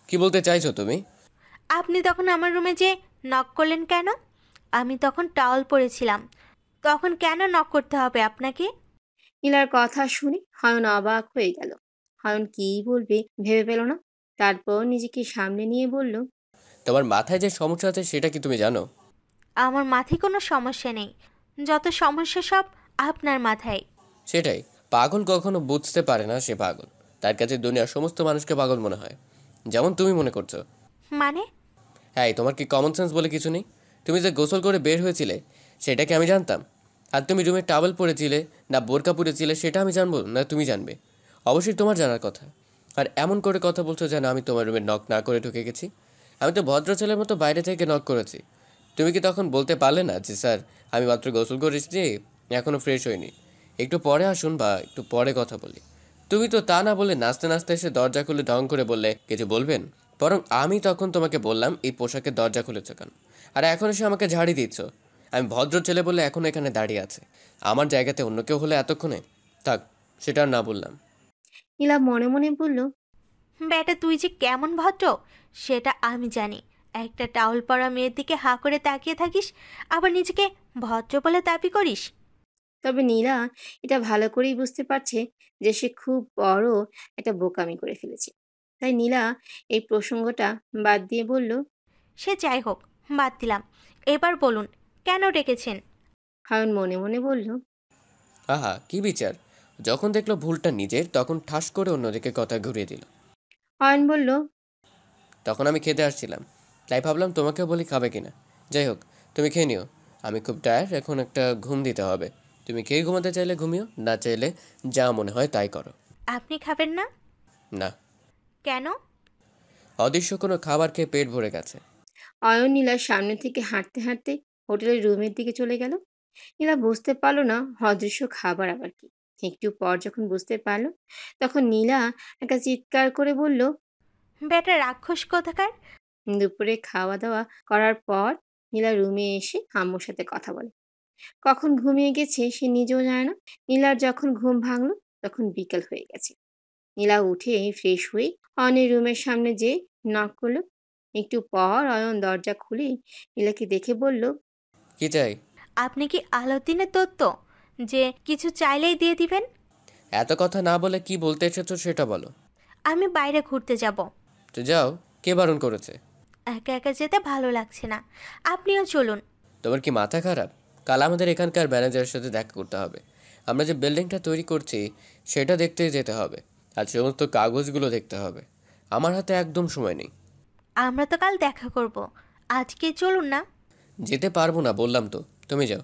কি বলতে চাইছো তুমি? আপনি তখন আমার রুমে যে নক করলেন কেন? আমি তখন টাওয়াল পরেছিলাম, তখন কেন নক করতে হবে আপনাকে? নীলার কথা শুনে হয়ন অবাক হয়ে গেল। হয়ন কি বলবে ভেবে পেল না। তারপর নিজেকে সামনে নিয়ে বলল, তোমার মাথায় যে সমস্যা আছে সেটা কি তুমি জানো? আমার মাথায় কোনো সমস্যা নেই, যত সমস্যা সব আপনার মাথায়। সেটাই, পাগল কখনো বুঝতে পারে না সে পাগল। তার কাছে দুনিয়ার সমস্ত মানুষকে পাগল মনে হয়, যেমন তুমি মনে করছো। মানে? হ্যাঁ, তোমার কি কমন সেন্স বলে কিছু নেই? তুমি যে গোসল করে বের হয়েছিলে সেটা কি আমি জানতাম? আর তুমি রুমে টাওয়েল পরেছিলে না বোরকা পরেছিলে সেটা আমি জানবো না তুমি জানবে? অবশ্যই তোমার জানার কথা। আর এমন করে কথা বলছো যেন আমি তোমার রুমে নক না করে ঢুকে গেছি। আমি তো ভদ্র ছেলের মতো বাইরে থেকে নক করেছি। তুমি কি তখন বলতে পারলে না যে স্যার আমি মাত্র গোসল করে এসেছি, এখনও ফ্রেশ হইনি, একটু পরে আসুন বা একটু পরে কথা বলি? তুমি তো তা না বলে নাচতে নাচতে এসে দরজা খুলে ঢং করে বললে কিছু বলবেন। বরং আমি তখন তোমাকে বললাম এই পোশাকের দরজা খুলেছ কেন, আর এখন এসে আমাকে ঝাড়ি দিচ্ছ। আমি ভদ্র ছেলে বলে এখন এখানে দাঁড়িয়ে আছে, আমার জায়গাতে অন্য কেউ হলে এতক্ষণে থাক, সেটা আর না বললাম। নীলা মনে মনে বলল, বেটা তুই যে কেমন ভদ্র সেটা আমি জানি। একটা টাওয়াল পরা মেয়ের দিকে হাঁ করে তাকিয়ে থাকিস, আবার নিজেকে ভদ্র বলে দাবি করিস। তবে নীলা এটা ভালো করেই বুঝতে পারছে যে সে খুব বড় একটা বোকামি করে ফেলেছে। তাই নীলা এই প্রসঙ্গটা বাদ দিয়ে বলল, সে যাই হোক, বাদ দিলাম। এবার বলুন, কেন ডেকেছেন? হায়ন মনে মনে বলল, আহা কি বিচার! যখন দেখলো ভুলটা নিজের তখন ঠাস করে অন্যদিকে কথা ঘুরিয়ে দিল। হায়ন বলল, তখন আমি খেতে আসছিলাম, তাই ভাবলাম তোমাকেও বলি খাবে কিনা। যাই হোক, তুমি খেয়ে নিও। আমি খুব টায়ার্ড, এখন একটা ঘুম দিতে হবে। তুমি খেয়ে ঘুমাতে চাইলে ঘুমিও, না চাইলে যা মনে হয় তাই করো। আপনি খাবেন না? না, কেন? অদৃশ্য কোনো খাবার খেয়ে পেট ভরে গেছে। অয়ন নীলার সামনে থেকে হাঁটতে হাঁটতে হোটেলের রুমের দিকে চলে গেল। নীলা বুঝতে পারলো না অদৃশ্য খাবার আবার কি। একটু পর যখন বুঝতে পারলো, তখন নীলা একটা চিৎকার করে বলল, বেটা রাক্ষস কোথাকার! দুপুরে খাওয়া দাওয়া করার পর নীলা রুমে এসে আম্মুর সাথে কথা বলে। কখন ঘুমিয়ে গেছে সে নিজেও জানে না। নীলার যখন ঘুম ভাঙলো তখন বিকেল হয়ে গেছে। নীলা উঠে ফ্রেশ হয়ে অয়নের রুমের সামনে যেয়ে নক করলো। একটু পর অয়ন দরজা খুলে নীলাকে দেখে বলল, কি চাই? আপনি কি আলাউদ্দিনের তত্ত্ব যে কিছু চাইলেই দিয়ে দিবেন? এত কথা না বলে কি বলতে এসেছো সেটা বলো। আমি বাইরে ঘুরতে যাব। তো যাও, কে বারণ করেছে? একা একা যেতে ভালো লাগছে না, আপনিও চলুন। তোমার কি মাথা খারাপ? কাল আমাদের এখানকার ম্যানেজারের সাথে দেখা করতে হবে। আমরা যে বিল্ডিংটা তৈরি করছি সেটা দেখতে যেতে হবে, আর সমস্ত কাগজগুলো দেখতে হবে। আমার হাতে একদম সময় নেই। আমরা তো কাল দেখা করব, আজকে চলুন না। যেতে পারবো না বললাম তো, তুমি যাও।